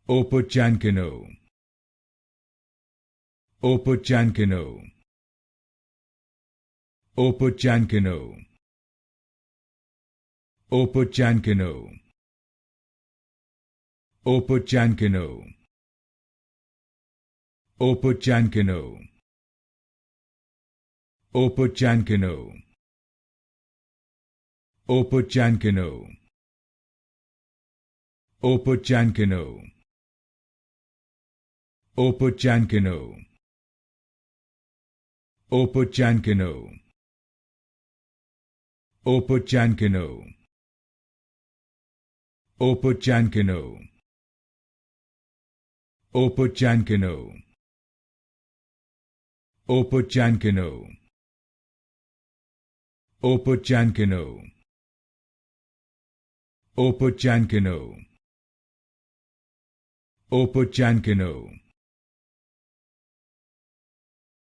Opechancanough, Opechancanough, Opechancanough, Opechancanough, Opechancanough, Opechancanough, Opechancanough, Opechancanough, Opechancanough, Opechancanough, Opechancanough, Opechancanough, Opechancanough, Opechancanough, Opechancanough, Opechancanough, Opechancanough, Opechancanough,